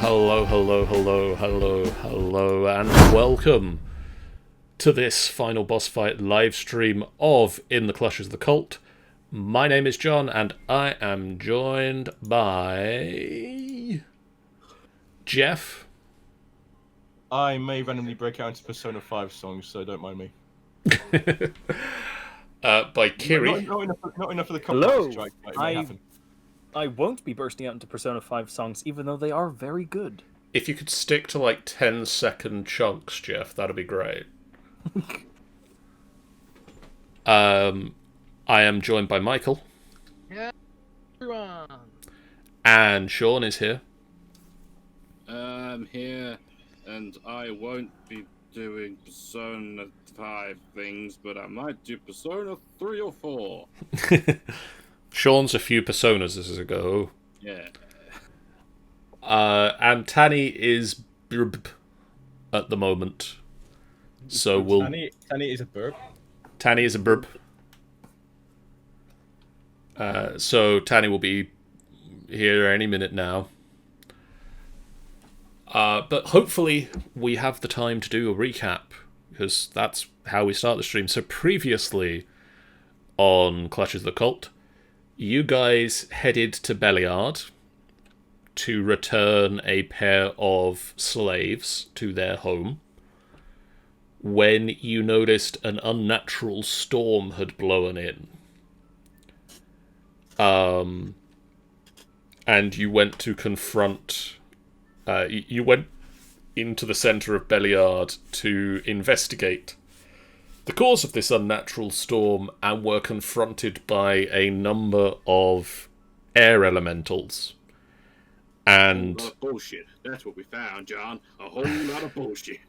hello, and welcome to this final boss fight live stream of In the Clutches of the Cult. My name is John, and I am joined by Jeff. I may randomly break out into Persona 5 songs, so don't mind me. By Kiri. Not enough of the Hello. copyright strike, but it may happen. I won't be bursting out into Persona 5 songs, even though they are very good. If you could stick to like 10-second chunks, Jeff, that'd be great. I am joined by Michael. Yeah, everyone. And Sean is here. I'm here, and I won't be doing Persona 5 things, but I might do Persona 3 or 4. Sean's a few personas as ago. Yeah. And Tanny is burp at the moment. So we'll... Tanny is a burp. Tanny is a burp. So Tanny will be here any minute now. But hopefully we have the time to do a recap, because that's how we start the stream. So previously on Clutches of the Cult, you guys headed to Beliard to return a pair of slaves to their home when you noticed an unnatural storm had blown in. And you went to confront... you went into the centre of Beliard to investigate the cause of this unnatural storm and were confronted by a number of air elementals. And... A lot of bullshit. That's what we found, John. A whole lot of bullshit.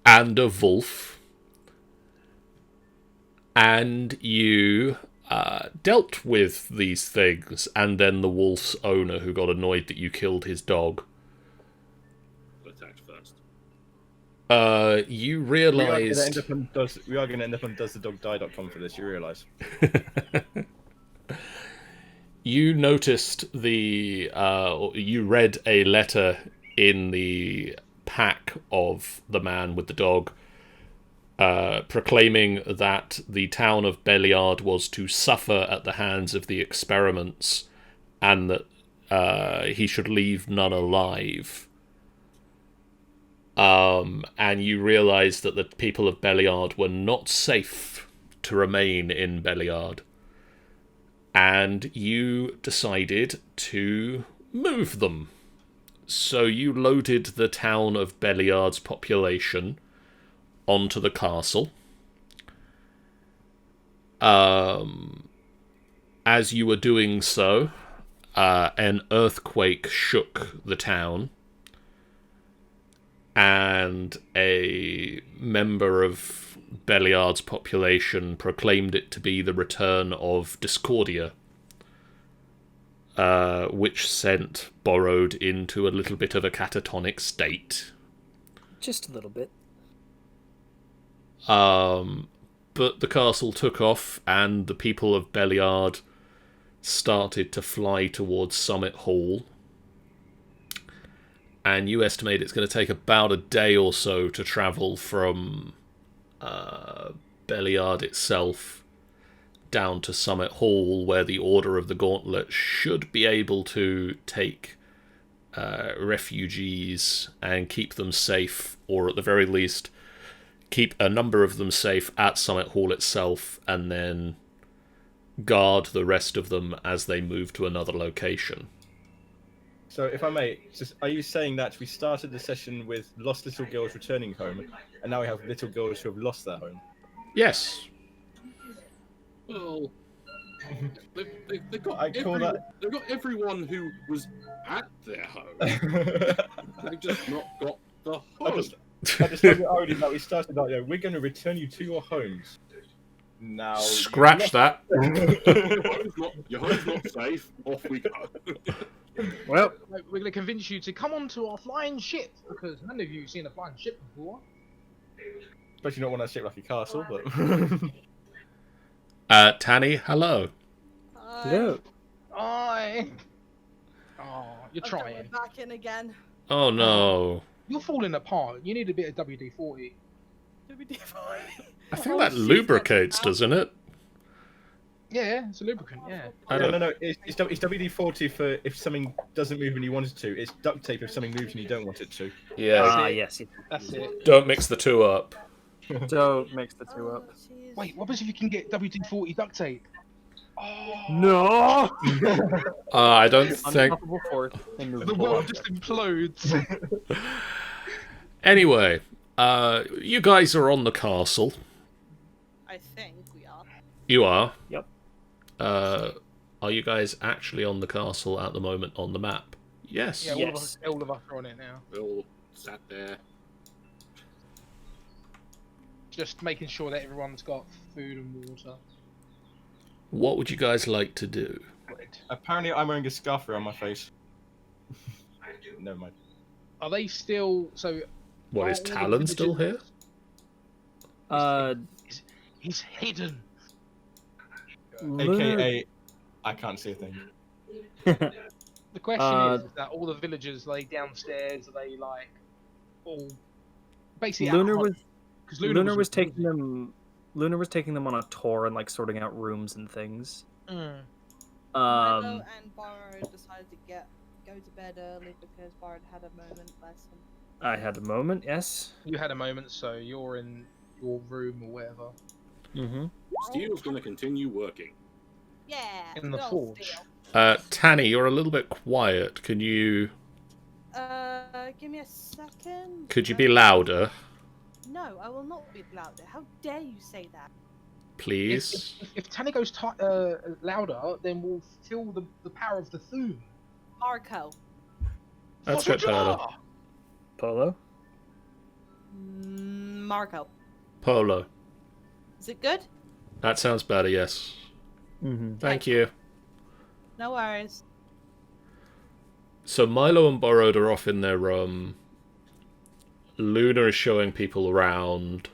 And a wolf. And you dealt with these things, and then the wolf's owner, who got annoyed that you killed his dog. Attacked first. You realised... We are going to end up on doesthedogdie.com for this, you realise? You noticed you read a letter in the pack of the man with the dog, proclaiming that the town of Beliard was to suffer at the hands of the experiments, and that he should leave none alive. And you realised that the people of Beliard were not safe to remain in Beliard. And you decided to move them. So you loaded the town of Beliard's population onto the castle. As you were doing so, an earthquake shook the town, and a member of Beliard's population proclaimed it to be the return of Discordia, which sent Borrowed into a little bit of a catatonic state. Just a little bit. But the castle took off, and the people of Beliard started to fly towards Summit Hall. And you estimate it's going to take about a day or so to travel from Beliard itself down to Summit Hall, where the Order of the Gauntlet should be able to take refugees and keep them safe, or at the very least keep a number of them safe at Summit Hall itself, and then guard the rest of them as they move to another location. So, if I may, are you saying that we started the session with lost little girls returning home, and now we have little girls who have lost their home? Yes. Well, they've got they've got everyone who was at their home. They've just not got the home. I just love the irony that we started out there. We're going to return you to your homes. Now, scratch that. Your home's not safe. Off we go. Well, we're going to convince you to come onto our flying ship, because none of you have seen a flying ship before. Especially not one that's shaped like a castle, but... Tanny, hello. Hello. Hi. Oh, you're Okay, trying. we're back in again. Oh no. You're falling apart. You need a bit of WD-40. I think that lubricates, doesn't it? Yeah, it's a lubricant. Yeah. I No, don't... no, no. It's WD-40 for if something doesn't move and you want it to. It's duct tape if something moves and you don't want it to. Yeah. Ah, it. yes. That's it. Don't mix the two up. Don't mix the two up. Wait, what happens if you can get WD-40 duct tape? Oh, No! I don't think... Unstoppable force. the world just implodes. Anyway, you guys are on the castle. I think we are. You are. Yep. Are you guys actually on the castle at the moment on the map? Yes. Yeah, Yes. all of us are on it now. We all sat there. Just making sure that everyone's got food and water. What would you guys like to do? Apparently, I'm wearing a scarf around my face. Never mind. Are they still so? What, is are all the Talon still here? villagers- He's hidden. AKA, I can't see a thing. The question is Uh, that all the villagers lay downstairs. Are they like all basically? Lunar was because Lunar was taking them. Lunar was taking them on a tour and like sorting out rooms and things. Mm. Milo and Borrow decided to go to bed early because Borrow had a moment lesson. I had a moment, yes. You had a moment, so you're in your room or whatever. Mm-hmm. Steel's going to continue working. Yeah. In the good old forge. Steel. Tanny, you're a little bit quiet. Can you... Give me a second. Could you be louder, No, I will not be louder. How dare you say that? please? If Tani goes louder, then we'll feel the power of the Thune. Marco. That's a bit better. Polo? Marco. Polo. Is it good? That sounds better, yes. Mm-hmm. Thank you. No worries. So Milo and Borrowed are off in their room. Luna is showing people around.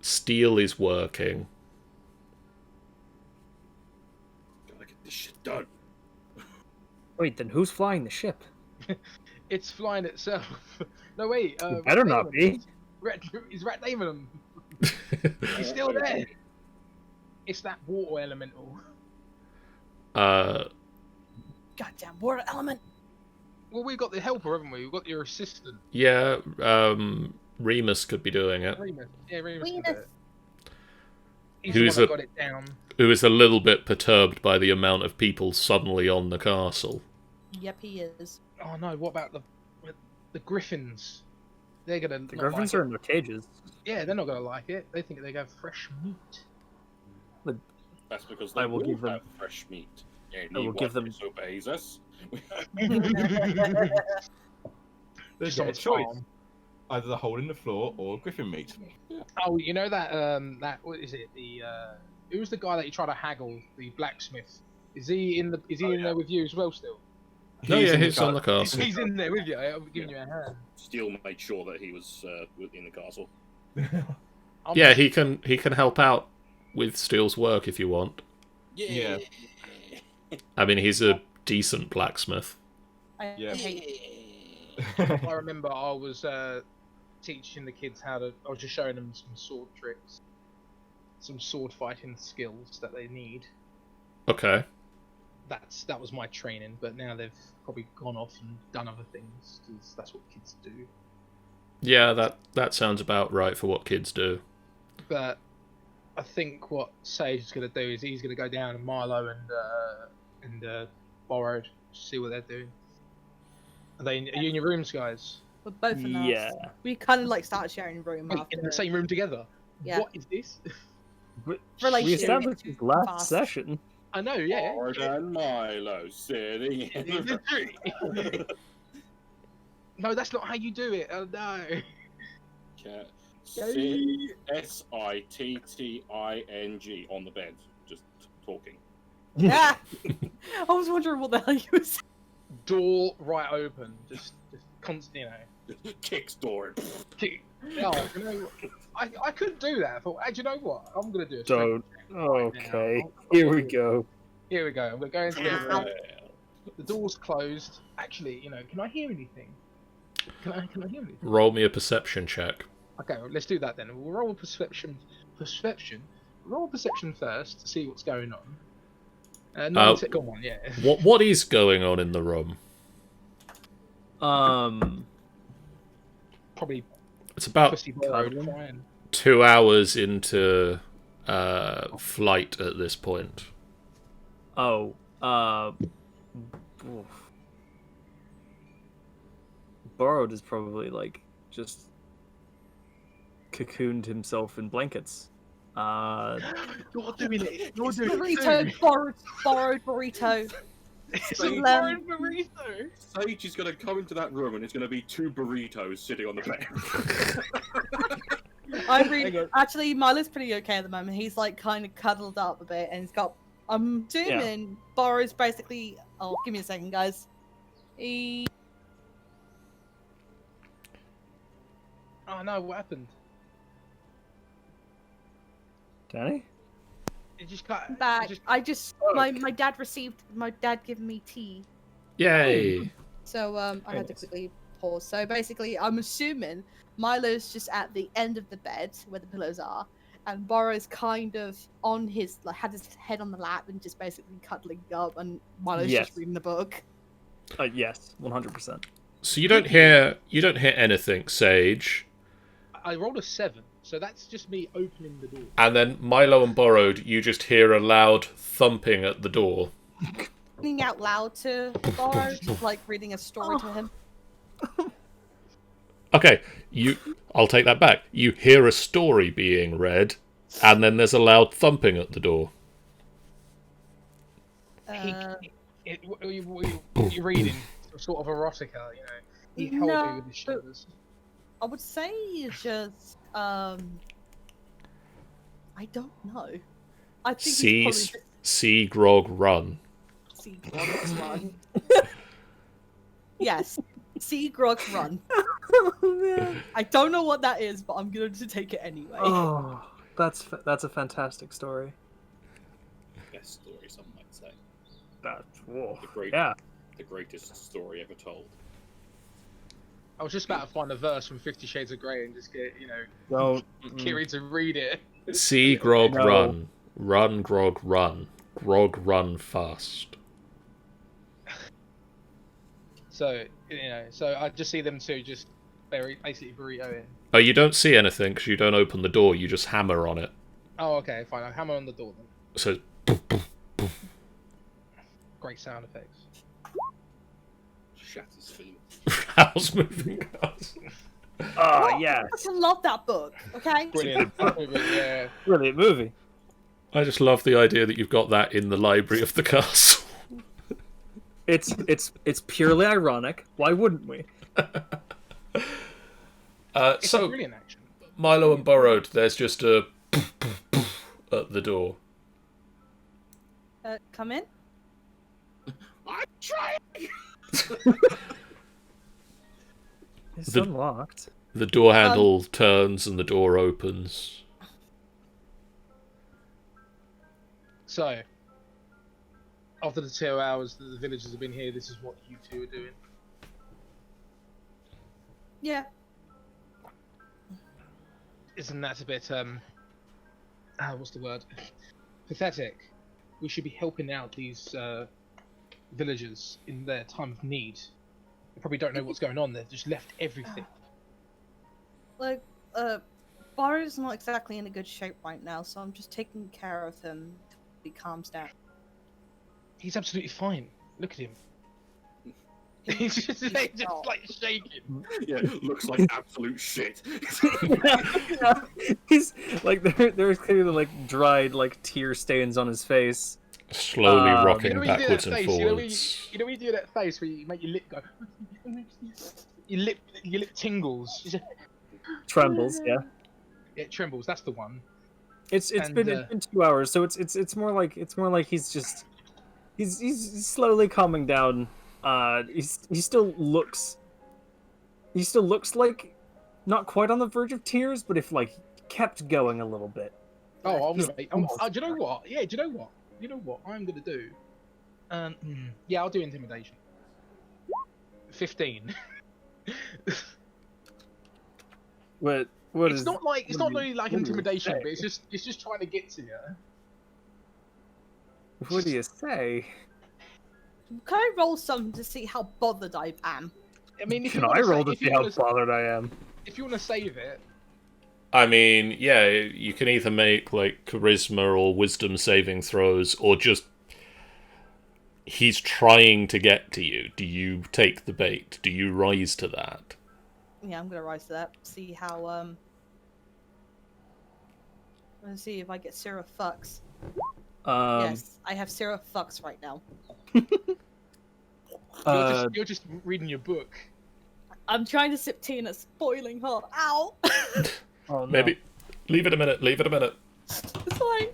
Steel is working. Gotta get this shit done. Wait, then who's flying the ship? It's flying itself. No wait. It better not be. Is Rat Damon? He's still there. It's that water elemental. Goddamn water element. Well, we've got the helper, haven't we? We've got your assistant. Yeah, Remus could be doing it. Remus. Yeah, Remus can do Remus. it. He's Who's the one a- that got it down. Who is a little bit perturbed by the amount of people suddenly on the castle. Yep, he is. Oh no! What about the griffins? They're gonna. The not griffins like are in their cages. Yeah, they're not gonna like it. They think they have fresh meat. That's because they I will will give them- have fresh meat. I will give them- Obeys us. There's Just a on choice. farm. Either the hole in the floor or griffin meat. Oh, you know that what is it? The who was the guy that you tried to haggle? The blacksmith. Is he in there with you as well still? No, yeah, in he's on the car. castle. He's in there with you. I'm giving you a hand. Steel made sure that he was in the castle. Yeah, he can help out with Steel's work if you want. Yeah. I mean, he's a decent blacksmith. I Yeah. hate I remember I was teaching the kids how to. I was just showing them some sword tricks, some sword fighting skills that they need. Okay. That was my training, but now they've probably gone off and done other things because that's what kids do. Yeah, that sounds about right for what kids do. But I think what Sage is going to do is he's going to go down and Milo and Borrowed, see what they're doing. Are you in your rooms, guys? But both of us. Yeah. We kind of like started sharing room Wait, after. in the same room together? Yeah. What is this? We Relationship established too this last fast. session. I know, yeah. Hard and Milo sitting in the tree. No, that's not how you do it. Oh no. Cat. Yay. Sitting on the bed, just talking. Yeah. I was wondering what the hell you were saying. Door right open, just constant, Kicks door. kick. Oh, you know, I could do that. I thought, do you know what? I'm gonna do it. Don't. Okay. Here we go. Here we go. I'm gonna go into the room. Yeah. The door's closed. Actually, can I hear anything? Can I hear anything? Roll me a perception check. Okay, well, let's do that then. We'll roll perception. Roll perception first to see what's going on. Go on, yeah. What is going on in the room? Probably It's about Pussy Borrowed crying. 2 hours into flight at this point. Oh, Borrowed is probably like just cocooned himself in blankets. You're doing it. You're doing Burrito, borrowed burrito. Borrowed burrito. Sage is going to come into that room and it's going to be 2 burritos sitting on the bed. Actually, Milo's pretty okay at the moment. He's like kind of cuddled up a bit, and he's got. I'm assuming Borrow's basically. Oh, give me a second, guys. Oh no! What happened? Danny? It just got Back. My dad gave me tea. Yay! So I had to quickly pause. So basically, I'm assuming Milo's just at the end of the bed where the pillows are, and Borrow's kind of on his had his head on the lap and just basically cuddling up, and Milo's just reading the book. Yes, 100%. So you don't hear anything, Sage. I rolled a 7, so that's just me opening the door. And then Milo and Borrowed, you just hear a loud thumping at the door. Reading out loud to Borrowed, like reading a story to him. Okay, I'll take that back. You hear a story being read, and then there's a loud thumping at the door. You're reading sort of erotica, you know. He held me with his shoulders. I would say it's just I don't know. I think See Grog run. See Grog run. Yes. See Grog run. Oh, man. I don't know what that is, but I'm going to take it anyway. Oh, that's a fantastic story. Best story, some might say. Yeah. The greatest story ever told. I was just about to find a verse from 50 Shades of Grey and just get, Kiri to read it. See Grog run. Run, Grog, run. Grog, run fast. So, so I just see them two just basically burritoing. Oh, you don't see anything because you don't open the door, you just hammer on it. Oh, okay, fine. I'll hammer on the door then. So, Great sound effects. Shatters feet. house moving cars. Oh, yeah. I love that book, okay? Brilliant. Yeah. Brilliant movie. I just love the idea that you've got that in the library of the castle. It's purely ironic. Why wouldn't we? It's So, brilliant, actually. Milo and Borrowed, there's just a at the door. Come in. I'm trying! It's unlocked. The door handle turns and the door opens. So, after the 2 hours that the villagers have been here, this is what you two are doing. Yeah. Isn't that a bit, what's the word? Pathetic. We should be helping out these, villagers in their time of need. They probably don't know what's going on. They've just left everything. Like, Borrow's not exactly in a good shape right now, so I'm just taking care of him till he calms down. He's absolutely fine. Look at him. He's just like shaking. Yeah, looks like absolute shit. He's like there's clearly like dried like tear stains on his face. Slowly rocking You know when you do backwards that and face, forwards. you know when you do that face where you make your lip go, your lip tingles. Trembles, yeah. It trembles. That's the one. It's been 2 hours, so it's more like he's slowly calming down. He still looks like not quite on the verge of tears, but if like kept going a little bit. Oh, do you know what? Yeah, do you know what? You know what I'm gonna do? Yeah, I'll do intimidation. 15. What It's is? not like it's not what do really you- like what do you intimidation, say? but it's just trying to get to you. What do you say? Can I roll something to see how bothered I am? I mean, if Can you I want to roll to if see you how want to bothered I am? if you want to save it, I mean, yeah, you can either make like charisma or wisdom saving throws, or just he's trying to get to you. Do you take the bait? Do you rise to that? Yeah, I'm gonna rise to that. See how Let's see if I get zero fucks. Yes, I have zero fucks right now. you're just reading your book. I'm trying to sip tea and it's boiling hot. Ow! Oh, no. Maybe leave it a minute. Leave it a minute. It's fine.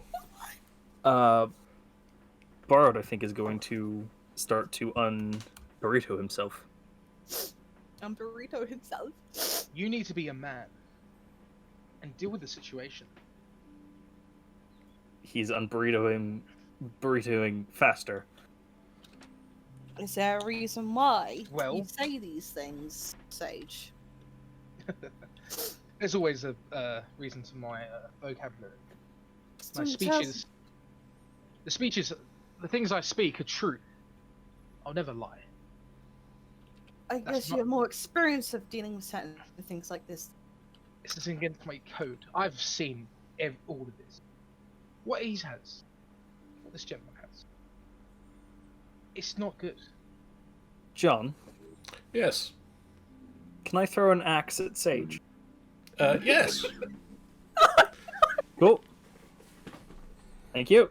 Borrowed, I think, is going to start to un-burrito himself. I'm Burrito himself. You need to be a man and deal with the situation. He's burritoing faster. Is there a reason why Well- you say these things, Sage? There's always a reason to my vocabulary. My Don't tell- speeches, the things I speak are true. I'll never lie. I that's guess you not- have more experience of dealing with certain things like this. This is against my code. I've seen all of this. What he has, what this gentleman has, it's not good. John, Yes. can I throw an axe at Sage? Yes. Cool. Thank you.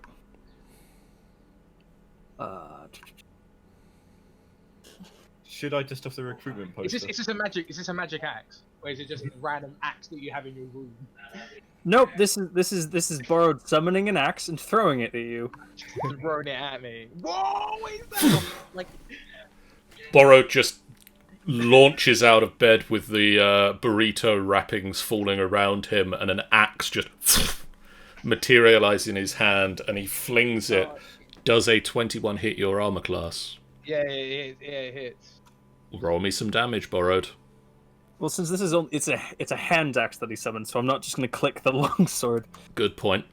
Should I dust off the recruitment poster? Is this a magic axe, or is it just a random axe that you have in your room? Nope. This is borrowed summoning an axe and throwing it at you. Just throwing it at me. Whoa! What is that? Like, Borrowed just launches out of bed with the burrito wrappings falling around him and an axe just materializes in his hand, and he flings it. Does a 21 hit your armor class? Yeah, it hits. Roll me some damage, Borrowed. Well, since this is it's a hand axe that he summoned, so I'm not just going to click the longsword. Good point.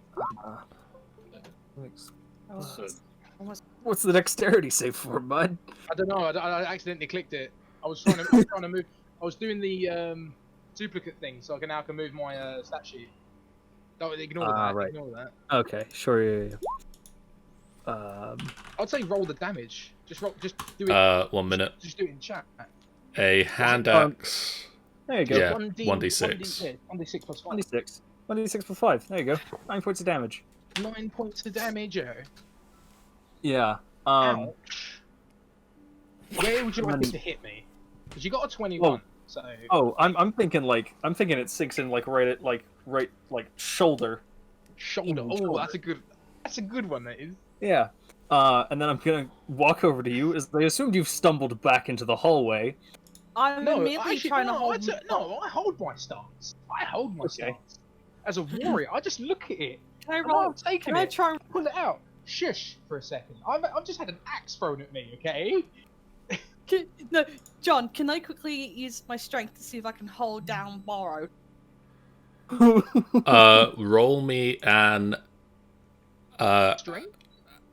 What's the dexterity save for, bud? I don't know. I accidentally clicked it. I was trying to move. I was doing the duplicate thing, so I can now move my stat sheet. Don't ignore that. Right. Ignore that. Okay, sure. Yeah. I'd say roll the damage. Just do it. 1 minute. Just do it in chat. A hand axe. There you go. Yeah, 1d6. 1d6 plus 5. 1d6. 1d6 plus 5. There you go. 9 points of damage. 9 points of damage. Yeah. Ouch. Where would you like it to hit me? Because you got a 21. So. Oh, I'm thinking it sinks in right shoulder. Shoulder. Ooh, Oh, shoulder. that's a good one. That is. Yeah. And then I'm gonna walk over to you as they assumed you've stumbled back into the hallway. I'm No, immediately actually, trying to no, hold. I hold my stance. I hold my stance. As a warrior, I just look at it. Can I And roll? I'm taking Can I it. try? Pull it out. Shush for a second. I've just had an axe thrown at me. Okay. No, John. Can I quickly use my strength to see if I can hold down Borrowed? Roll me an Strength.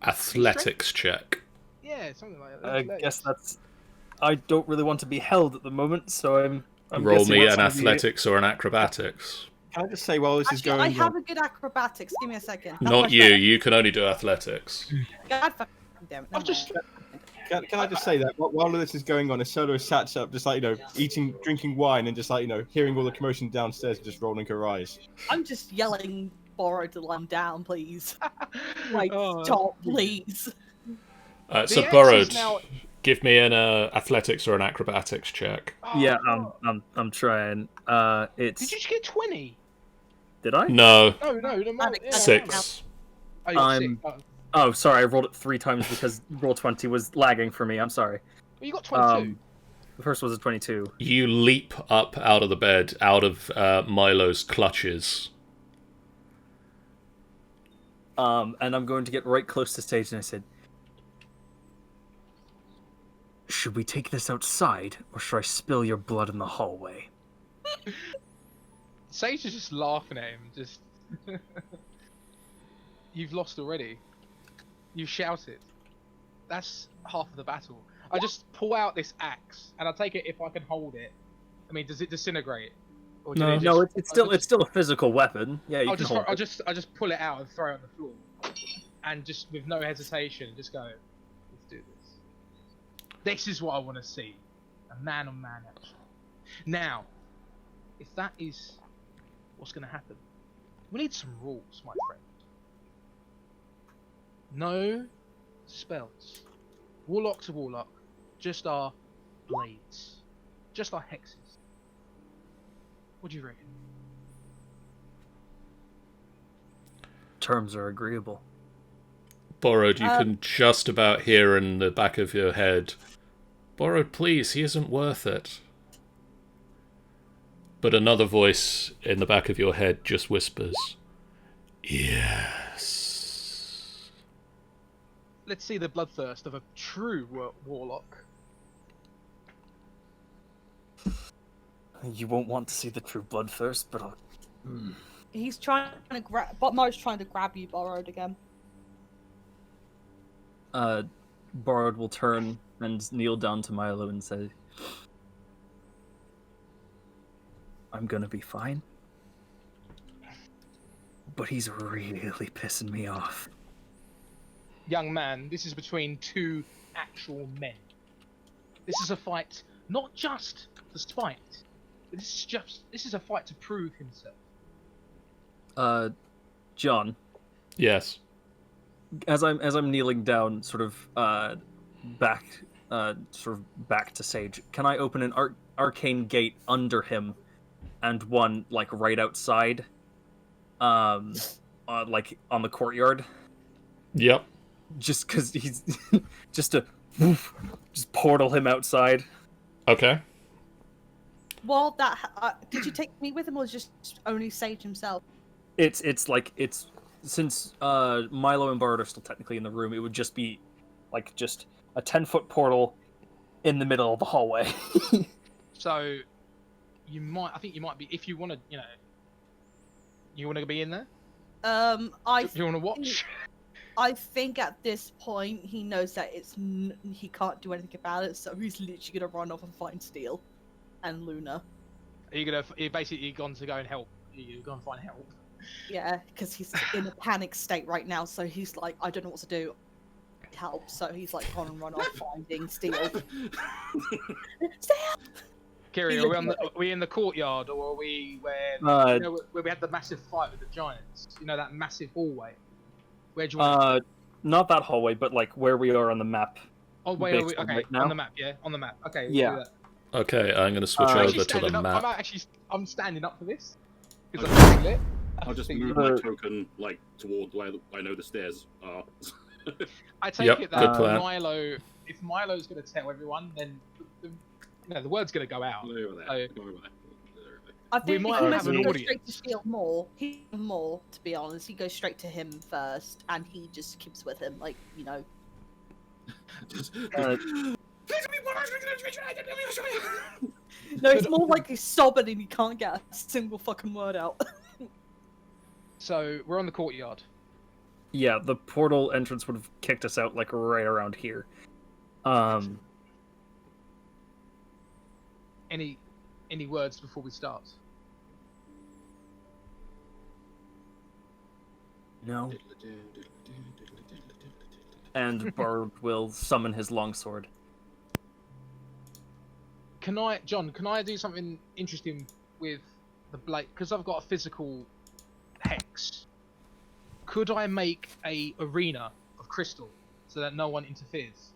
athletics check. Yeah, something like that. I guess that's. I don't really want to be held at the moment, so I'm Roll guessing me that's an gonna be- athletics or an acrobatics. Can I just say while this is Actually, going I on? have a good acrobatics. Give me a second. How Not much you. better? You can only do athletics. God fucking damn it. I've just. Can I just say that while this is going on, Solo sat up, just eating, drinking wine, and just hearing all the commotion downstairs, and just rolling her eyes. I'm just yelling Borrowed to lie down, please. Like, Oh, stop, please. So axe is Borrowed, now- give me an athletics or an acrobatics check. Yeah, Oh, I'm trying. It's. Did you just get 20? Did I? No, No, yeah. 6. Oh, you got I'm- 6. Oh, Oh, sorry, I rolled it 3 times because roll 20 was lagging for me. I'm sorry. well, you got 22. The first was a 22. You leap up out of the bed, out of Milo's clutches. And I'm going to get right close to stage, and I said, Should we take this outside, or should I spill your blood in the hallway? Sage is just laughing at him. Just you've lost already. You shouted. That's half of the battle. I just pull out this axe, and I take it if I can hold it. I mean, does it disintegrate? Or do they No, just- it's still a physical weapon. Yeah, you can hold it. I just pull it out and throw it on the floor, and just with no hesitation, just go. Let's do this. This is what I want to see, a man-on-man action. Now, if that is what's going to happen, we need some rules, my friend. No spells. Warlock to warlock, just our blades, just our hexes. What do you reckon? Terms are agreeable. Borrowed, you can just about hear in the back of your head, Borrowed, please, he isn't worth it. But another voice in the back of your head just whispers, yes. Let's see the bloodthirst of a true warlock. You won't want to see the true bloodthirst, but I'll... He's trying to grab. Botmo's trying to grab you, Borrowed again. Borrowed will turn and kneel down to Milo and say, I'm gonna be fine. But he's really pissing me off. Young man, this is between two actual men. This is a fight, not just for spite. But this is a fight to prove himself. John, Yes. as I'm kneeling down, sort of back to Sage, can I open an arcane gate under him, and one like right outside, like on the courtyard, Yep. just because he's just portal him outside. Okay. Well, did you take me with him, or just only Sage himself? It's since Milo and Bard are still technically in the room, it would just be like just a 10-foot portal in the middle of the hallway. So, I think you might be, if you want to, you want to be in there? You want to watch? I think at this point he knows that he can't do anything about it, so he's literally gonna run off and find Steel and Luna. You're basically gone to go and help. You're going to find help. Yeah, because he's in a panic state right now, so he's like, I don't know what to do. Help! So he's like, gone and run off finding Steel. Steel! Kiri, are we in the courtyard, or are we where where we had the massive fight with the giants? You know, that massive hallway. Where do you want? Not that hallway, but like where we are on the map. Oh wait, based on okay, right now. on the map, yeah, on the map. Okay, we'll Yeah. do that. Okay, I'm going to switch I'm over actually to the standing up. map. I'm standing up for this. Because I'm feeling lit. I'll just think- move my token like toward where I know the stairs are. I take Yep, it good that plan. if Milo's going to tell everyone, then the word's going to go out. Go over there. Go over there. I think might he have an goes audience. straight to Steel more. To be honest, he goes straight to him first, and he just keeps with him, like Just- No, it's more like he's sobbing and he can't get a single fucking word out. So we're on the courtyard. Yeah, the portal entrance would have kicked us out like right around here. Any words before we start? No. And Bard will summon his longsword. John, can I do something interesting with the blade? Because I've got a physical hex. Could I make a arena of crystal so that no one interferes?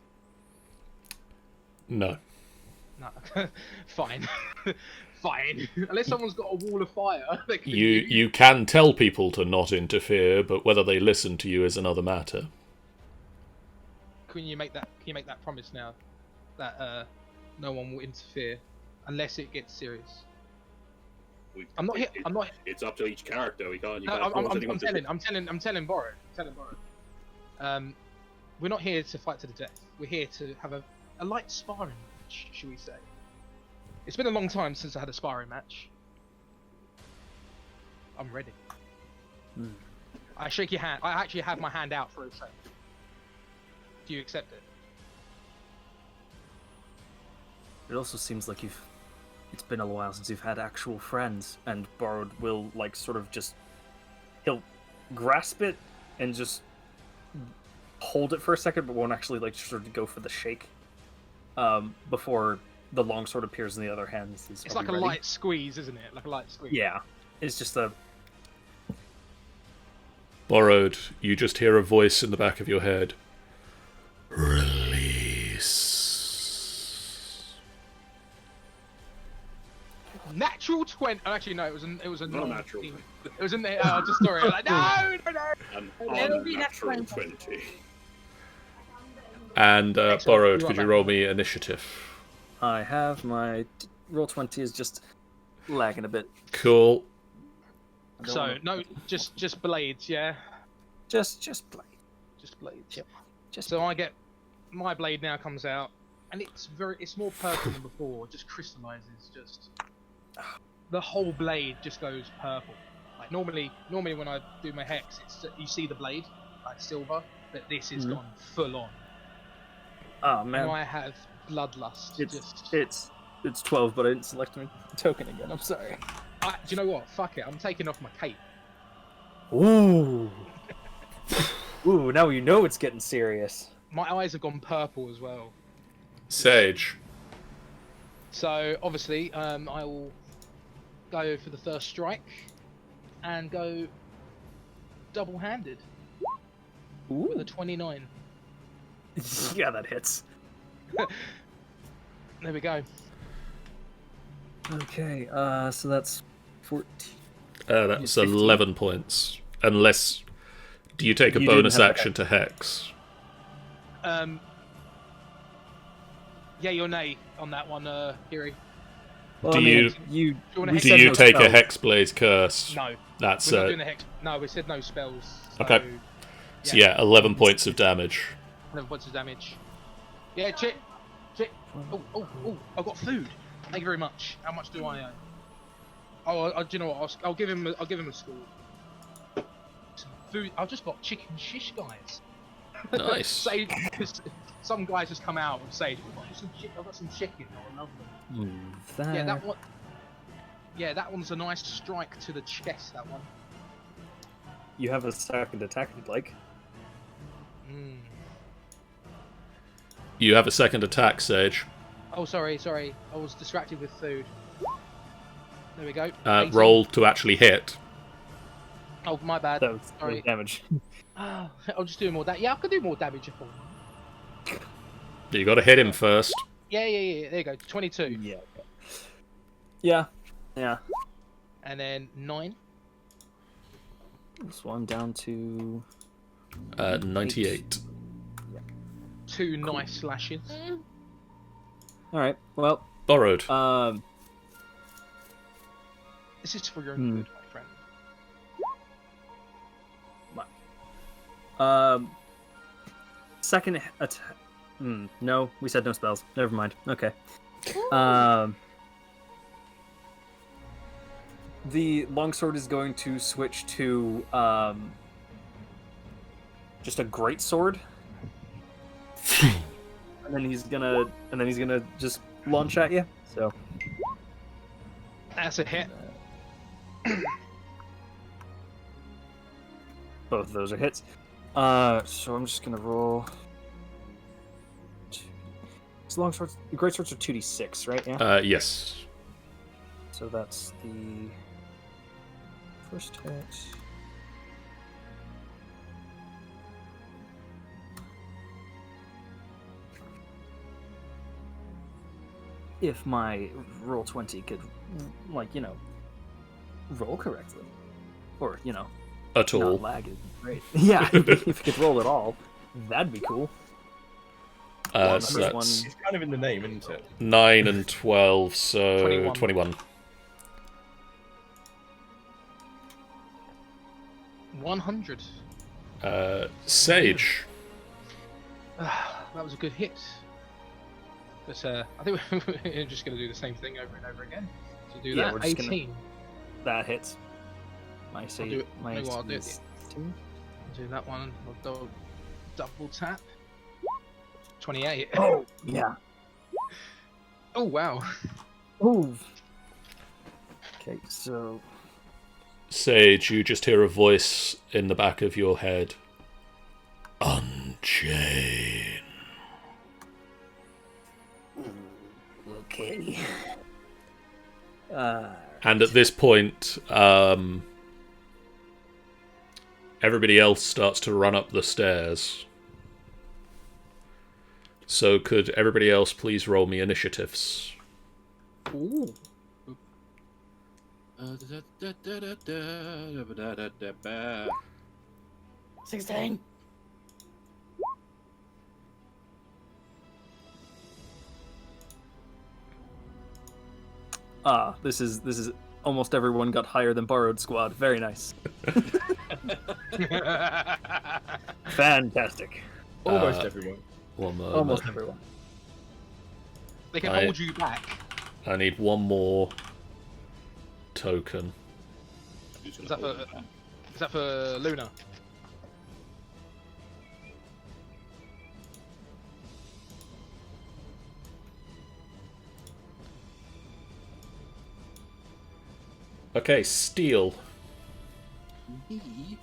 No. No. Fine. Fine. Unless someone's got a wall of fire. They can You can tell people to not interfere, but whether they listen to you is another matter. Can you make that promise now? That no one will interfere unless it gets serious. I'm not here. It's up to each character. You can't. No, I'm telling Borrow. We're not here to fight to the death. We're here to have a a light sparring match, should we say? It's been a long time since I had a sparring match. I'm ready. I shake your hand. I actually have my hand out for a shake. Do you accept it? It also seems like it's been a while since you've had actual friends, and Borrowed will, like, sort of just... He'll grasp it and just hold it for a second, but won't actually, like, sort of go for the shake. Before the longsword appears in the other hand. It's like a light squeeze, isn't it? Like a light squeeze. Yeah. It's just a... Borrowed, you just hear a voice in the back of your head. Release. Natural 20. Oh, actually, no, it was a Not a 19. natural 20. It was in the. Just sorry. Like, no. An It'll be unnatural next 20. And Excellent. Borrowed, You could are you back. roll me initiative? I have my... Roll 20 is just lagging a bit. Cool. I don't So wanna- no, just blades, yeah. Just blade. Just blades. Yep. Just So I get my blade now comes out, and it's more purple than before. It just crystallizes. Just the whole blade just goes purple. Like normally when I do my hex, you see the blade like silver, but this is gone full on. Oh And man, I have bloodlust. it's 12, but I didn't select my token again. I'm sorry. Do you know what? Fuck it. I'm taking off my cape. Ooh. Ooh, now you know it's getting serious. My eyes have gone purple as well. Sage. So obviously, I will go for the first strike and go double-handed with a Ooh. 29. Yeah, that hits. There we go. Okay, so that's 14. That's 15. 11 points. Unless... Do you take a You didn't bonus have a action to hex? Yeah, your nay on that one, Kiri. Well, Do I mean, you wanna we hex Do said you no take a spells. Hexblaze curse? No, That's we're not doing the hex. No, we said no spells. So, Okay. So yeah, 11 points of damage. 11 points of damage. Yeah, chick. Oh, I've got food. Thank you very much. How much do I owe? Do you know what? I'll give him a score. Some food. I've just got chicken shish, guys. Nice. Sage, some guys just come out and say, I've got some chicken. I love them. Yeah, that one. Yeah, that one's a nice strike to the chest. That one. You have a second attack, Blake. You have a second attack, Sage. Oh, sorry. I was distracted with food. There we go. 18. Roll to actually hit. Oh, my bad. That was Sorry. damage. I'll just do more damage. Yeah, I could do more damage if I want. You got to hit him first. Yeah. There you go. 22. Yeah. Yeah. And then 9. So I'm down to... 98. 2 nice slashes. Alright, well, Borrowed. This is for your own good, my friend. Second attack... no, we said no spells. Never mind. Okay. The longsword is going to switch to just a great sword, and then he's gonna just launch at you. So That's a hit. both of those are hits. So I'm just gonna roll. It's longswords. The great swords are 2d6, right? Yeah. Yes. So that's the first hit. If my roll 20 could, like, roll correctly. Or, At all. not lag, it'd be great. Yeah, if it could roll at all, that'd be cool. So that's It's kind of in the name, isn't it? 9 and 12, so 21. 21. 100. Sage. That was a good hit. But I think we're just going to do the same thing over and over again. So do Yeah, that. we're just gonna- 18. That hits. My do save. it- My maybe I'll do it. AC is 2. Do that one. I'll double tap. 28. Oh yeah. Oh wow. Oh. Okay, so Sage, you just hear a voice in the back of your head. Unchain. okay. And at this point, everybody else starts to run up the stairs. So could everybody else please roll me initiatives? Ooh. 16. This is almost everyone got higher than Borrowed Squad. Very nice. Fantastic. Almost everyone. One moment. Almost everyone. They can I- hold you back. I need one more token. Who's gonna Is that hold for- it back? Is that for Luna? Okay, steel. Me?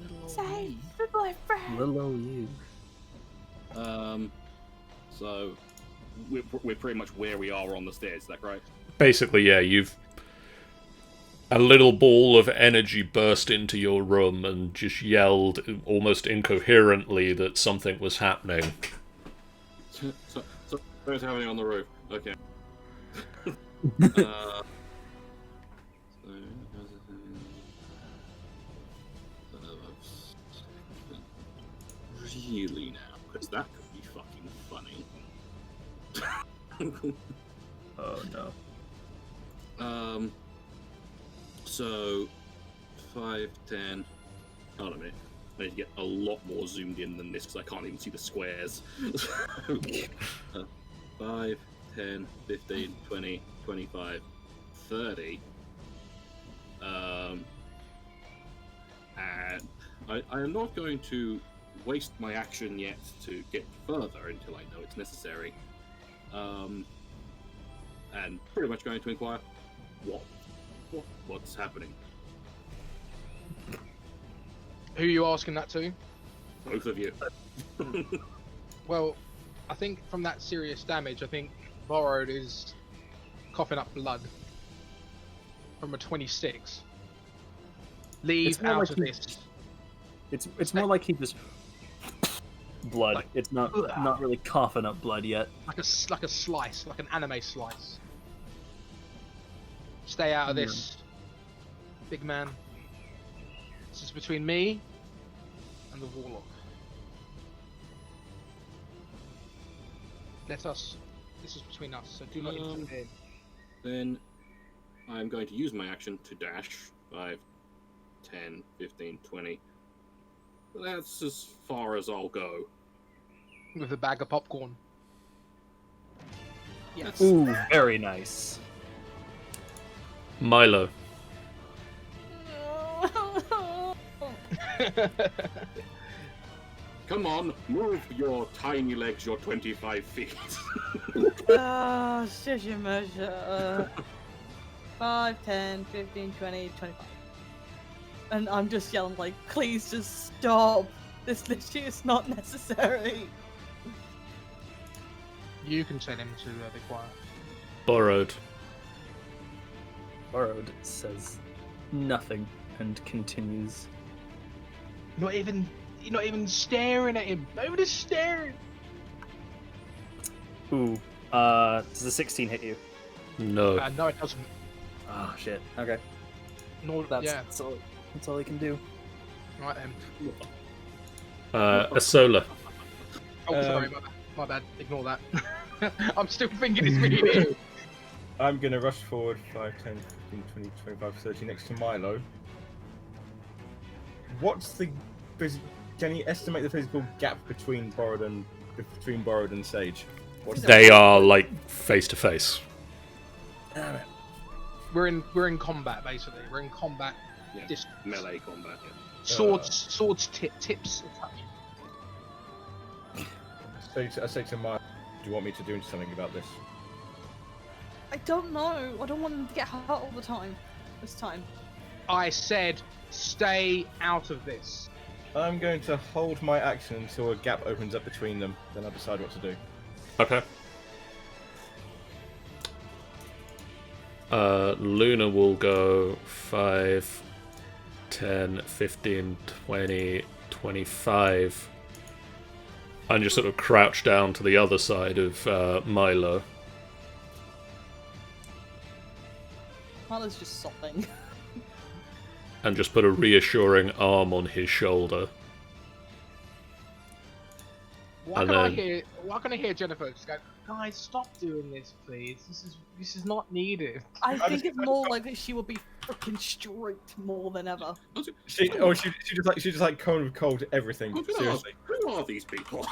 Little old Save me. the boyfriend. Little you. So we're pretty much where we are on the stairs. Is that right? Basically, yeah, you've... A little ball of energy burst into your room and just yelled almost incoherently that something was happening. So what's happening on the roof? Okay. Really now, because that could be fucking funny. Oh no. So 5, 10. Hold on a minute. I need to get a lot more zoomed in than this because I can't even see the squares. 5, 10, 15, 20, 25, 30. And I am not going to waste my action yet to get further until I know it's necessary. And pretty much going to inquire what's happening. Who are you asking that to? Both of you. Well, I think from that serious damage, I think Borrowed is coughing up blood from a 26. Leave It's more out like of he- this. It's more like he just blood. Like- It's not really coughing up blood yet. Like a slice, like an anime slice. Stay out of this, big man. This is between me and the warlock. This is between us, so do not interfere. Then I'm going to use my action to dash 5, 10, 15, 20. That's as far as I'll go. With a bag of popcorn. Yes. Ooh, very nice. Milo. Come on, move your tiny legs, your 25 feet. Shush your measure. 5, 10, 15, 20, 25. And I'm just yelling like, please just stop. This literally is not necessary. You can tell him to be quiet. Borrowed. Borrowed says nothing and continues. You're not even staring at him. Not even staring. Ooh, does the 16 hit you? No. No, it doesn't. Oh shit. Okay, No, that's yeah. that's all he can do. Right then. A solar. Oh, sorry, my bad. Ignore that. I'm still thinking it's really near. I'm going to rush forward 5, 10, 15, 20, 25, 30 next to Milo. What's the... Can you estimate the physical gap between Borrowed and Sage? They are like face to face. We're in combat basically. We're in combat. Yeah, Distance. melee combat. Yeah. Swords tips. I say to Maya, do you want me to do something about this? I don't know. I don't want them to get hurt all the time. This time. I said, stay out of this. I'm going to hold my action until a gap opens up between them. Then I'll decide what to do. Okay. Luna will go 5, 10, 15, 20, 25. And just sort of crouch down to the other side of Milo. Milo's just sobbing. And just put a reassuring arm on his shoulder. Why And can I then- hear Jennifer just go, guys, stop doing this, please. This is not needed. I think it's more likely she will be freaking strict more than ever. She just like cone of cold to everything. I was gonna ask, Seriously. who are these people?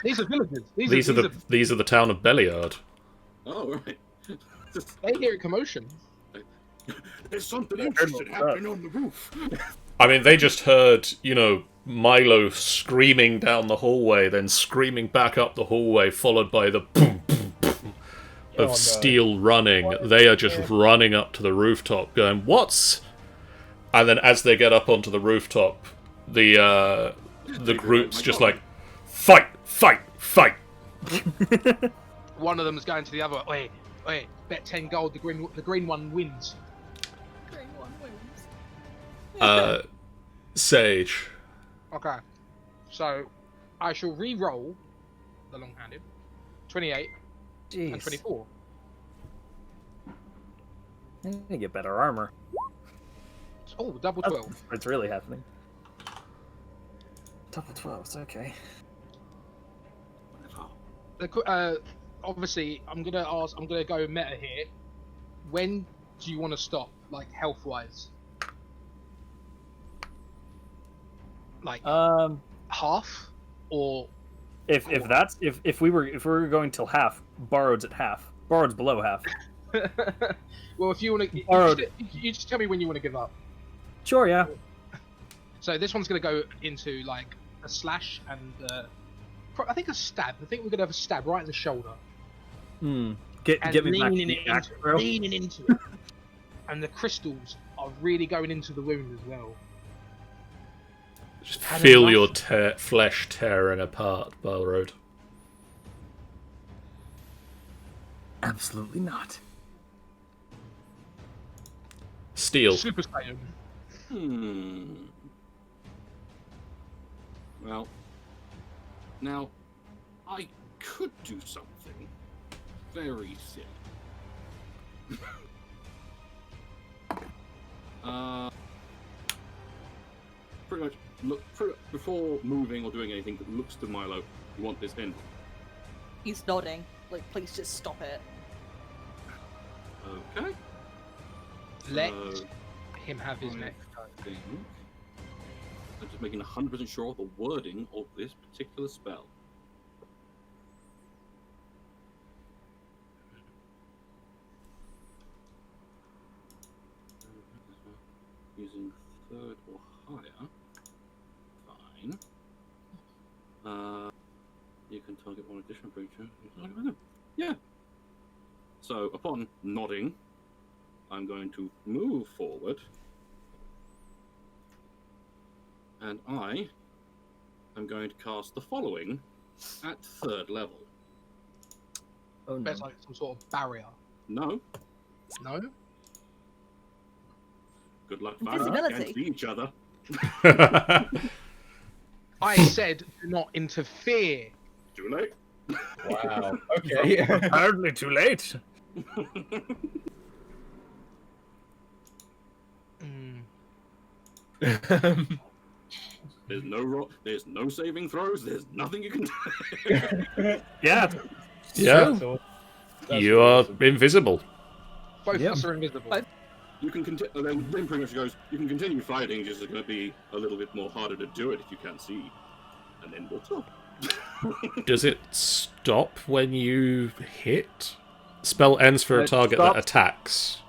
These are villagers. These are the town of Beliard. Oh, right. They hear a commotion. There's something interesting happening on the roof. I mean, they just heard, Milo screaming down the hallway, then screaming back up the hallway, followed by the boom, boom, boom of steel running. They are just running up to the rooftop, going, "What's?" And then as they get up onto the rooftop, the group's just like, "Fight, fight, fight!" One of them is going to the other. Wait, bet 10 gold. The green one wins. Green one wins. Sage. Okay, so I shall re-roll the long-handed. 28 and Jeez. 24. I need to get better armor. Oh, double 12. It's really happening. Double 12s, okay. Obviously, I'm gonna go meta here. When do you want to stop, like health-wise? Like half, or If we were going till half, Borrowed's at half. Borrowed's below half. well, if you want to, Borrowed. you just tell me when you want to give up. Sure, yeah. So this one's gonna go into like a slash and I think a stab. I think we're gonna have a stab right in the shoulder. Get And me back. leaning into it. And the crystals are really going into the wound as well. Just Had feel enough. your flesh tearing apart, Balrog. Absolutely not. Steel. Super Saiyan. Well, now, I could do something very silly. Pretty much, before moving or doing anything that looks to Milo, you want this ended. He's nodding. Like, please just stop it. Okay. Let So, him have his neck. I think I'm just making 100% sure of the wording of this particular spell. Using third or higher. Fine. You can target one additional creature. Yeah. So upon nodding, I'm going to move forward. And I am going to cast the following at third level. Oh no. That's like some sort of barrier. No. No? Good luck fighting Invisibility. against each other. I said do not interfere. Too late. Wow. Okay. Hardly too late. There's no saving throws. There's nothing you can do. Yeah. Yeah, you are invisible. Both of Yep. us are invisible. Both. You can continue. Then pretty much goes. You can continue fighting. Just it's going to be a little bit more harder to do it if you can't see. And then we'll talk. Does it stop when you hit? Spell ends for a It target stops. that attacks.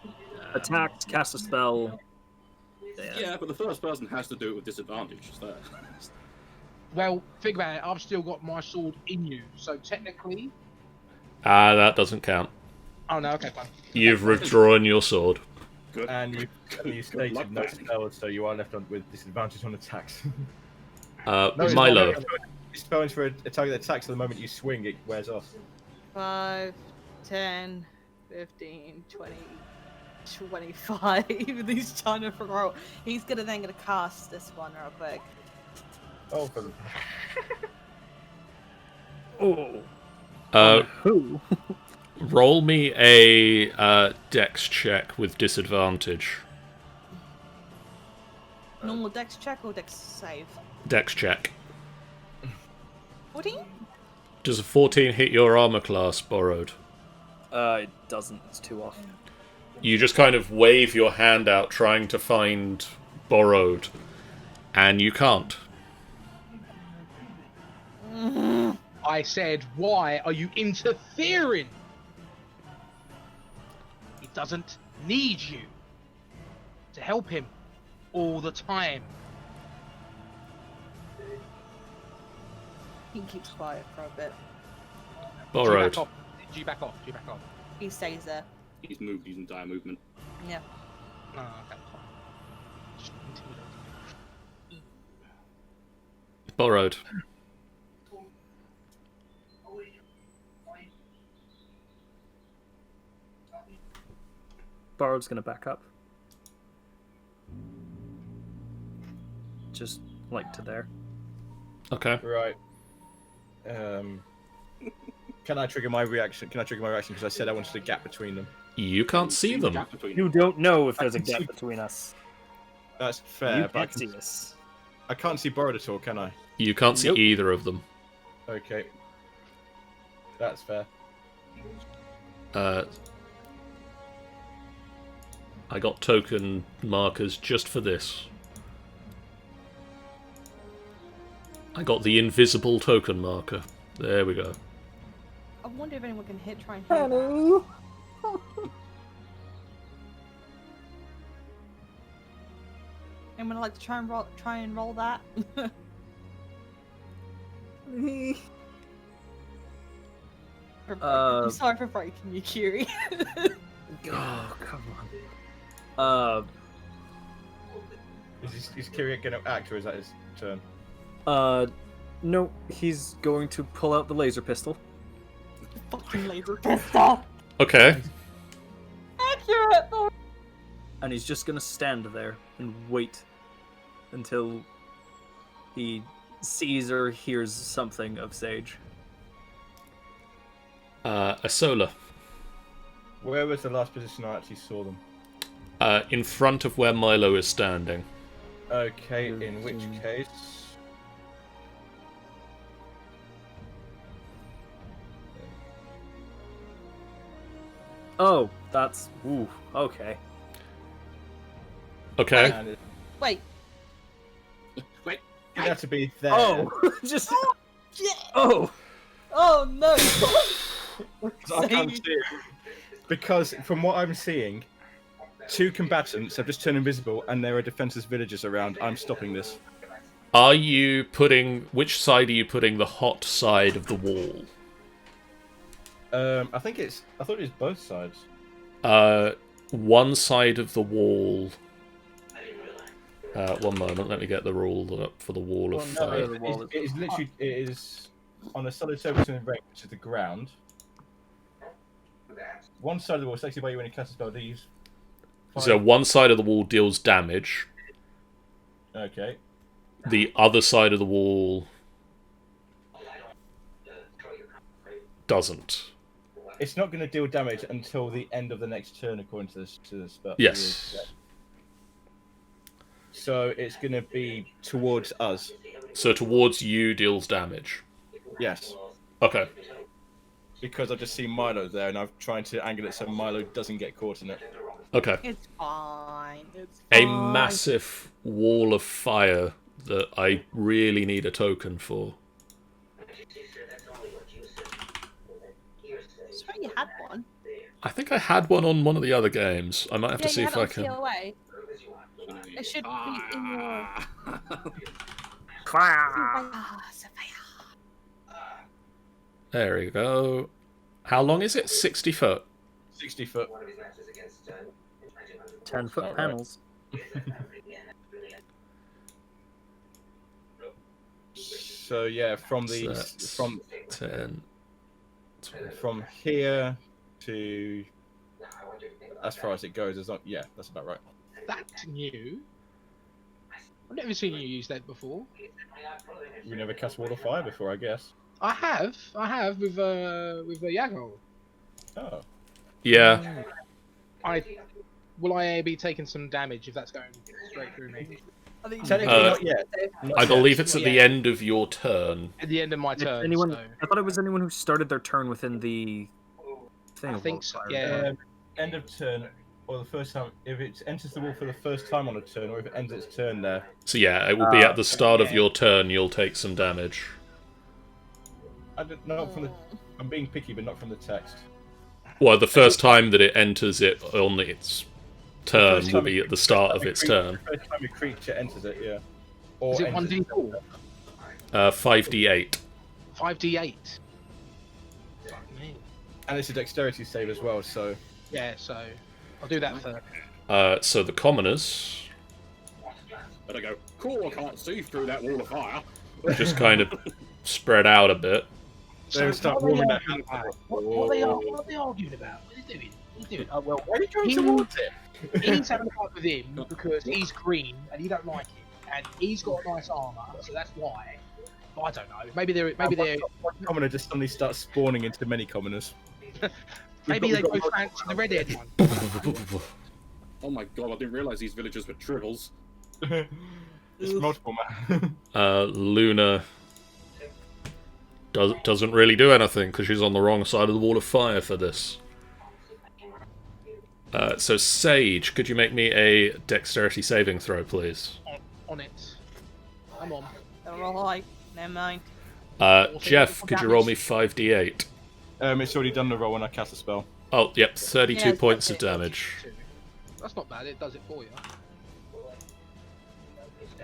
Attacked, cast a spell. Yeah, but the first person has to do it with disadvantage. So. Well, think about it. I've still got my sword in you, so technically. That doesn't count. Oh no, okay, fine. You've withdrawn your sword. Good. And you Good stated luck no then. spells, so you are left on with disadvantage on attacks. Milo. Spells for a target that attacks at the moment you swing, it wears off. 5, 10, 15, 20, 25. He's trying to figure out. He's then gonna cast this one real quick. Oh, for the... Oh. Who? Roll me a dex check with disadvantage. Normal dex check or dex save? Dex check. 14? Does a 14 hit your armor class, Borrowed? It doesn't. It's too off. You just kind of wave your hand out trying to find Borrowed, and you can't. I said, why are you interfering? He doesn't need you to help him all the time. He keeps quiet for a bit. Borrowed. Do you back off? Do you back off? He stays there. He's moved his entire movement. Yeah. Oh, okay, fine. Just intimidating. Borrowed. Borrowed's gonna back up. Just like to there. Okay. Right. Can I trigger my reaction? Can I trigger my reaction because I said I wanted a gap between them? You can't see them. Gap between You them. don't know if there's a can gap see- between us. That's fair, You but can't see us. I can't see Borrowed at all, can I? You can't see Nope. either of them. Okay. That's fair. I got token markers just for this. I got the invisible token marker. There we go. I wonder if anyone can try and hit that. Anyone like to try and roll that? I'm sorry for breaking you, Kiri. Oh, come on. Is Kyriak going to act, or is that his turn? No, he's going to pull out the laser pistol. Fucking laser pistol. Okay. Accurate. And he's just gonna stand there and wait until he sees or hears something of Sage. Asola. Where was the last position I actually saw them? In front of where Milo is standing. Okay, in which case... Oh, that's... Ooh, okay. Okay. And it Wait. Wait. would have to be there. Oh! Just... Yeah. Oh! Oh no. I can't see it. Because from what I'm seeing, two combatants have just turned invisible and there are defenseless villagers around. I'm stopping this. Are you putting... Which side are you putting the hot side of the wall? I thought it was both sides. One side of the wall... one moment, let me get the rule up for the wall of Well, no, fire. the wall It is literally on a solid surface in the range to the ground. One side of the wall is actually by you when you cast a spell. These. So one side of the wall deals damage. Okay. The other side of the wall doesn't. It's not going to deal damage until the end of the next turn, according to the spell. Yes. So it's going to be towards us. So towards you deals damage. Yes. Okay. Because I've just seen Milo there, and I'm trying to angle it so Milo doesn't get caught in it. Okay. It's fine. It's A fine. massive wall of fire that I really need a token for. Swear you had one. I think I had one on one of the other games. I might have Yeah, to see you if had I it can. on COA. It should be in your. There we go. How long is it? 60 foot. 60 foot. 10-foot Alright. panels. So yeah, from So the that's from 10. from here to as far as it goes, as long, yeah, that's about right. That's new. I've never seen you use that before. You never cast Wall of Fire before, I guess. I have with the Yago. Oh, Yeah. Will I be taking some damage if that's going straight through me? I think technically not yet. Not I yet. believe it's at the Yeah. end of your turn. At the end of my If turn. anyone, So I thought it was anyone who started their turn within the thing. I of think so. Wildfire. Yeah. End of turn, or the first time, if it enters the wall for the first time on a turn, or if it ends its turn there. So yeah, it will be at the start of yeah. your turn. You'll take some damage. I don't know from the. I'm being picky, but not from the text. Well, the first time that it enters it on its turn First will time be a- at the start first of time a its creature- turn. First time a creature enters it, yeah. Or Is it enters 1d4? 5d8. 5d8. Fuck me. And it's a dexterity save as well, so Yeah, so I'll do that first. So the commoners But I go, cool, I can't see through that wall of fire. just kind of spread out a bit. they would start what are they warming their arguing hands. about? What are they arguing about? What are they doing? What are they doing? Well, Why are you going He- towards it? He's having a fight with him because he's green and you don't like him, and he's got a nice armor, so that's why. But I don't know. Maybe they're One commoner just suddenly starts spawning into many commoners. maybe they We've got- both fancy the red-haired one. Oh my god, I didn't realise these villagers were tribbles. It's multiple, man. Luna doesn't really do anything because she's on the wrong side of the wall of fire for this. So Sage, could you make me a dexterity saving throw, please? On it. I'm on. Alright, never mind. Jeff, could you roll me 5d8? It's already done the roll when I cast a spell. Oh, yep, 32 Yeah, it's points of got it. damage. That's not bad. It does it for you.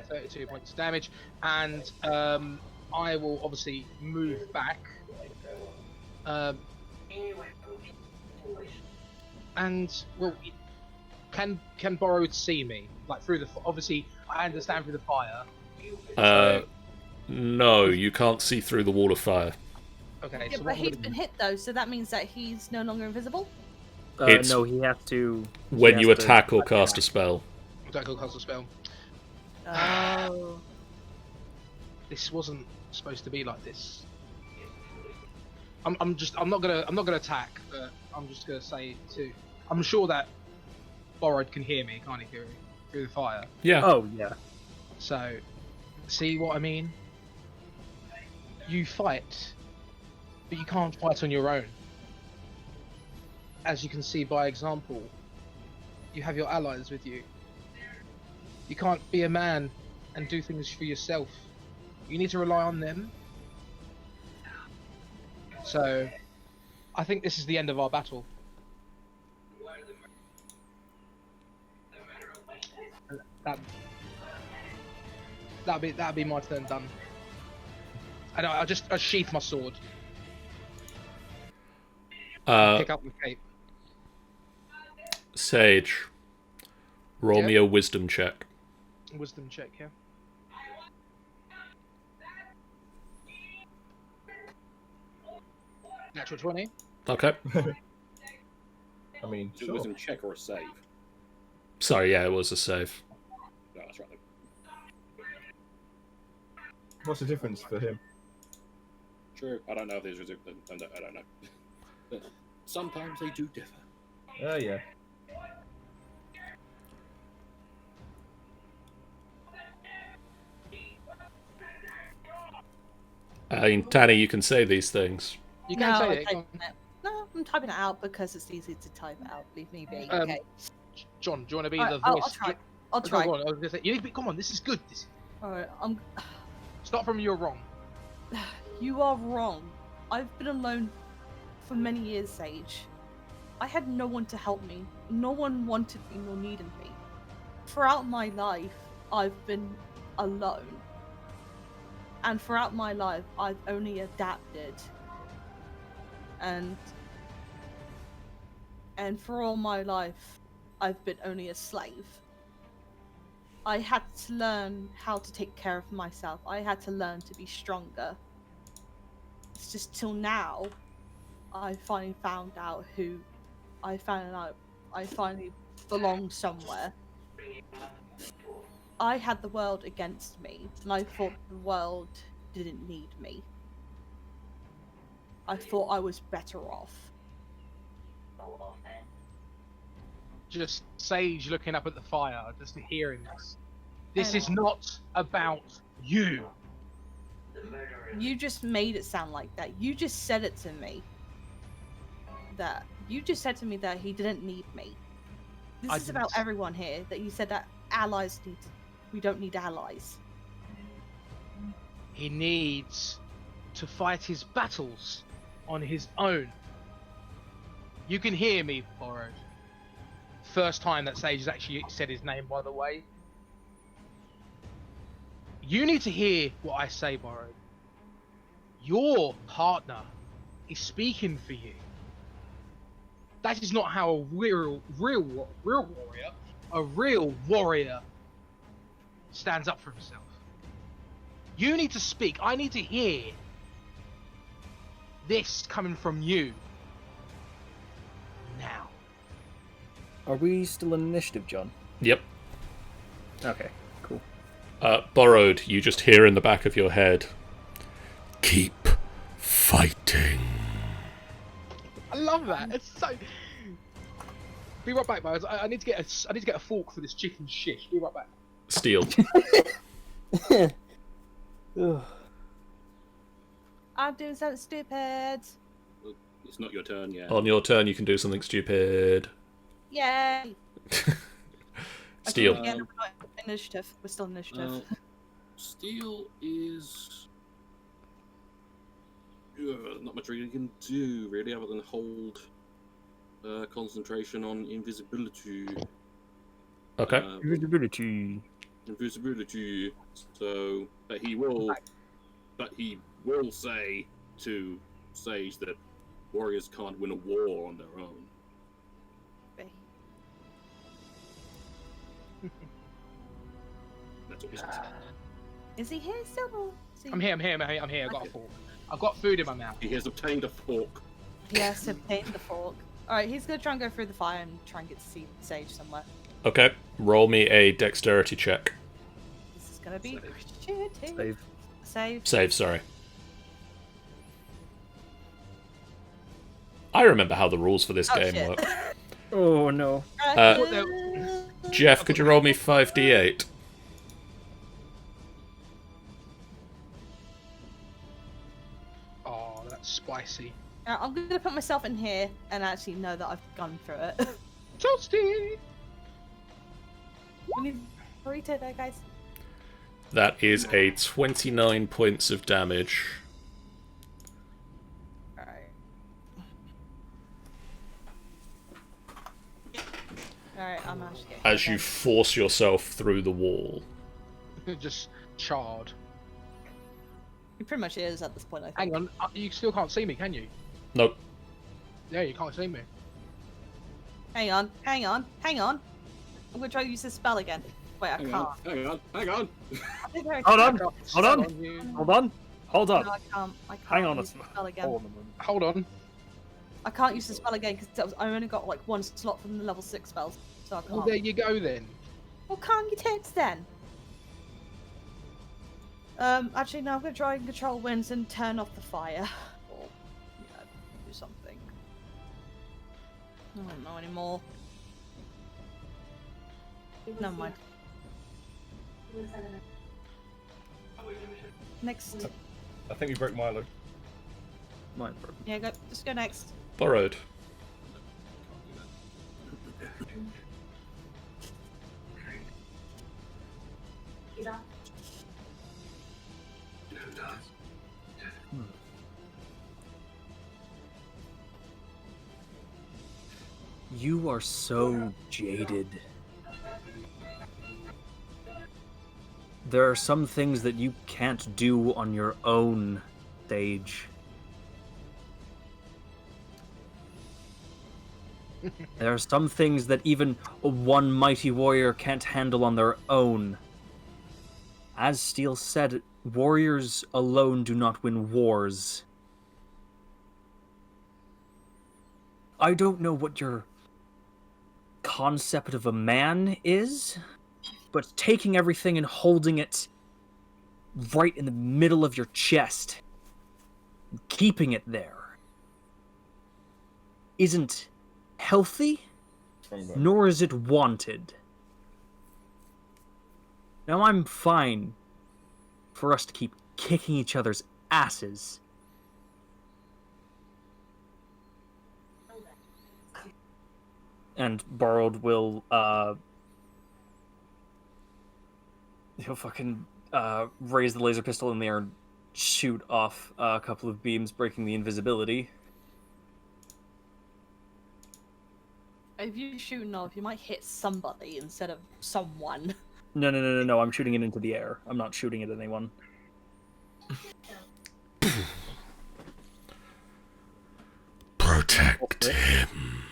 32 points of damage, and I will obviously move back. And well, can Borrowed see me like through the? Obviously, I understand through the fire. No, you can't see through the wall of fire. Okay, Yeah, so but what I'm he's gonna been do- hit though, so that means that he's no longer invisible. It's no, he has to. When he you has to attack or cast a spell. Don't go cast a spell. Oh. This wasn't supposed to be like this. I'm not gonna attack, but I'm just gonna say to. I'm sure that Borrowed can hear me, can't he, hear me through the fire? Yeah. Oh yeah. So, see what I mean? You fight, but you can't fight on your own. As you can see by example, you have your allies with you. You can't be a man and do things for yourself. You need to rely on them. So, I think this is the end of our battle. That'd be my turn done. And I sheath my sword, pick up the cape. Sage, roll Yeah? me a wisdom check. Wisdom check, yeah. Natural 20. Okay. I mean, Is it sure. wisdom check or a save? Sorry, yeah, it was a save. No, that's right. What's the difference for him? True. I don't know if there's resistance. I don't know. But sometimes they do differ. Oh yeah. I mean, Tanny, you can say these things. You No, can I'm say it. Go typing it. No, I'm typing it out because it's easy to type it out. Leave me be. on. Okay. John, do you want to be Alright, the I'll voice? try. I'll Go try. on, I was gonna say, you need to be. Come on, this is good. This Alright, I'm. start from you're wrong. You are wrong. I've been alone for many years, Sage. I had no one to help me. No one wanted me nor needed me. Throughout my life, I've been alone. And throughout my life, I've only adapted. And for all my life, I've been only a slave. I had to learn how to take care of myself. I had to learn to be stronger. It's just till now, I finally found out who I finally belong somewhere. I had the world against me, and I thought the world didn't need me. I thought I was better off. Just Sage looking up at the fire, just hearing this. This is not about you. You just made it sound like that. You just said it to me. You just said to me that he didn't need me. This is about everyone here. That you said that we don't need allies. He needs to fight his battles on his own. You can hear me, Borrowed. First time that Sage has actually said his name, by the way. You need to hear what I say, Borrowed. Your partner is speaking for you. That is not how a real warrior stands up for himself. You need to speak. I need to hear this coming from you now. Are we still in initiative, John? Yep. Okay, cool. Borrowed, you just hear in the back of your head, keep fighting. I love that. It's so. Be right back, guys. I need to get a fork for this chicken shish. Be right back. Steal. I'm doing something stupid. It's not your turn yet. On your turn, you can do something stupid. Yay! Steal. Okay, we're not initiative. We're still initiative. Steal is not much really can do, really, other than hold concentration on invisibility. Okay. Invisibility. So, but he will say to Sage that warriors can't win a war on their own. That's what he says. Is he here still? I'm here. I've got a fork. I've got food in my mouth. He has obtained a fork. Yes, obtained the fork. Alright, he's gonna try and go through the fire and try and get to see Sage somewhere. Okay. Roll me a dexterity check. This is gonna be shitty. Save. Save. Sorry. I remember how the rules for this game shit. work. Oh no. Jeff, could you roll me 5d8? Oh, that's spicy. I'm gonna put myself in here and actually know that I've gone through it. Toasty! We need burrito there, guys. That is a 29 points of damage. Alright. Alright, I'm actually getting As you force yourself through the wall. Just charred. He pretty much is at this point, I think. Hang on, you still can't see me, can you? Nope. Yeah, you can't see me. Hang on. I'm gonna try to use this spell again. Wait, I Hang can't. on. Hang on. I think I Hold can. on. Hold on. Hold No, on. I can't. Hang on a use the spell again. Hold on. I can't use the spell again because I only got like one slot from the level 6 spells, so I can't. Well, there you go then. Well, calm your tits then. Actually, no, I'm gonna try and control winds and turn off the fire. Or, do something. I don't know anymore. Never mind. Next. I think we broke Milo. Mine broke. Yeah, just go next. Borrowed. You are so jaded. There are some things that you can't do on your own, Sage. There are some things that even one mighty warrior can't handle on their own. As Steele said, warriors alone do not win wars. I don't know what your concept of a man is, but taking everything and holding it right in the middle of your chest, keeping it there, isn't healthy, nor is it wanted. Now I'm fine for us to keep kicking each other's asses. And Borrowed will, he'll fucking raise the laser pistol in the air and shoot off a couple of beams, breaking the invisibility. If you shoot an off, you might hit somebody instead of someone. No, I'm shooting it into the air. I'm not shooting at anyone. Protect him.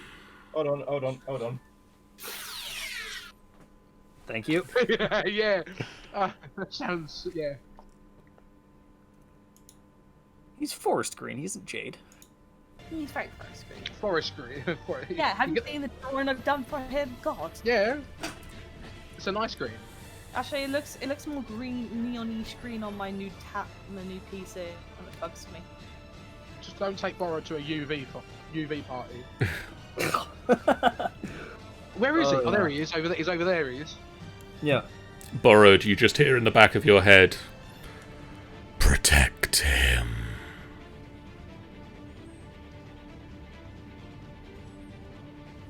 Hold on. Thank you. Yeah. That sounds, yeah. He's forest green, he isn't jade. He's very forest green. Forest green. Yeah, have you seen the drawing I've done for him? God. Yeah. It's a nice green. Actually, it looks more green, neon-ish green on my new PC, and it bugs me. Just don't take Borrowed to a UV party. Where is he? Oh, there he is. Over there. He's over there. He is. Yeah. Borrowed, you just hear in the back of your head, protect him.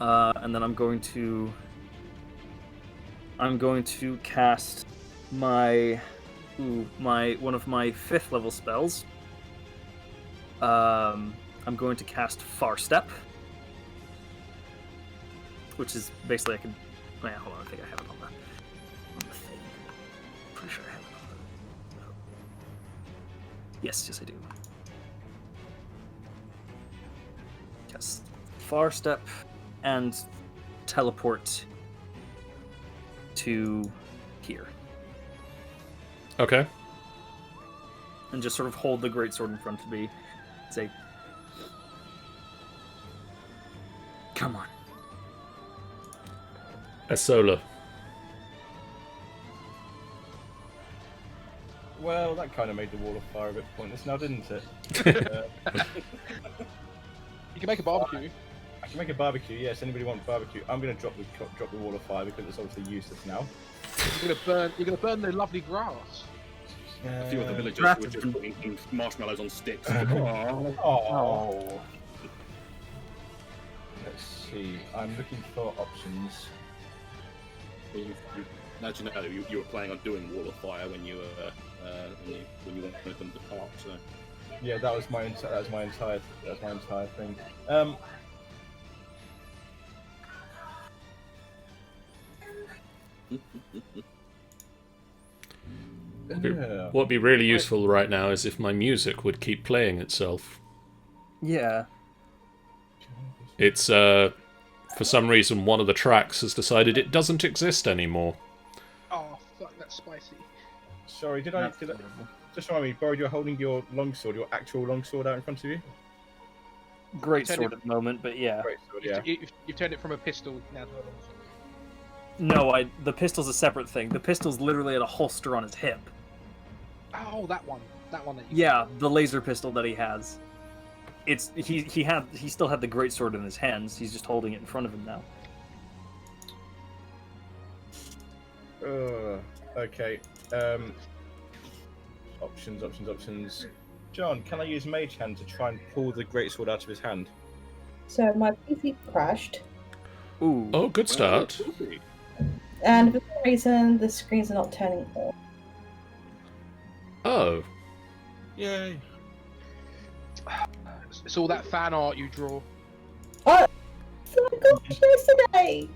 And then I'm going to cast my one of my 5th level spells. I'm going to cast Far Step, which is basically hold on, I think I have it on the thing. Pretty sure I have it on the... Yes, I do. Cast Far Step and teleport to here. Okay. And just sort of hold the greatsword in front of me. Say, come on. Asola. Well, that kind of made the wall of fire a bit pointless now, didn't it? You can make a barbecue. I can make a barbecue, yes. Anybody want barbecue? I'm going to drop the wall of fire because it's obviously useless now. You're gonna burn the lovely grass. A few of the villagers were just putting marshmallows on sticks. Oh. Let's see. I'm looking for options. Well, as you know, you were planning on doing Wall of Fire when you when you wanted them to depart. So Yeah, that was my entire thing. What'd be really useful right now is if my music would keep playing itself. Yeah. It's, for some reason, one of the tracks has decided it doesn't exist anymore. Oh, fuck, that's spicy. Sorry, did I just remind me, Borrowed, you're holding your longsword, your actual longsword out in front of you? Great sword at the moment, but yeah. Great sword, yeah. You've turned it from a pistol now to a longsword. No, the pistol's a separate thing. The pistol's literally at a holster on his hip. Oh, that one. That one that you... Yeah, the laser pistol that he has. He still had the greatsword in his hands. He's just holding it in front of him now. Okay. Options. John, can I use Mage Hand to try and pull the greatsword out of his hand? So my PC crashed, Ooh. Oh, good start. and for some reason the screens are not turning on. Oh. Yay. It's all that fan art you draw. Oh, I feel like gosh, yesterday!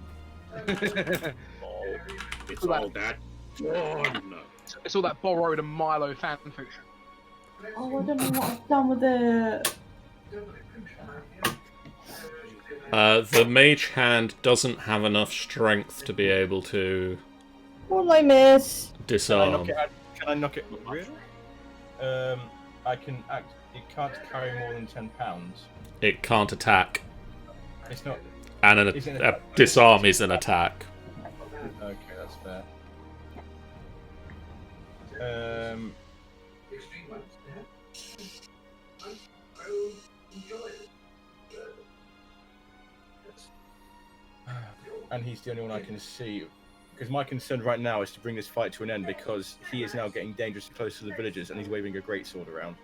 It's all that. Oh no. It's all that borrowed and Milo fan fiction. Oh, I don't know what I've done with it. The mage hand doesn't have enough strength to be able to What did I miss? disarm. Can I knock it? Really? I can act. It can't carry more than 10 pounds. It can't attack, It's not. and Isn't it- disarm is an attack. Okay, that's fair. And he's the only one I can see. Because my concern right now is to bring this fight to an end because he is now getting dangerously close to the villagers and he's waving a greatsword around.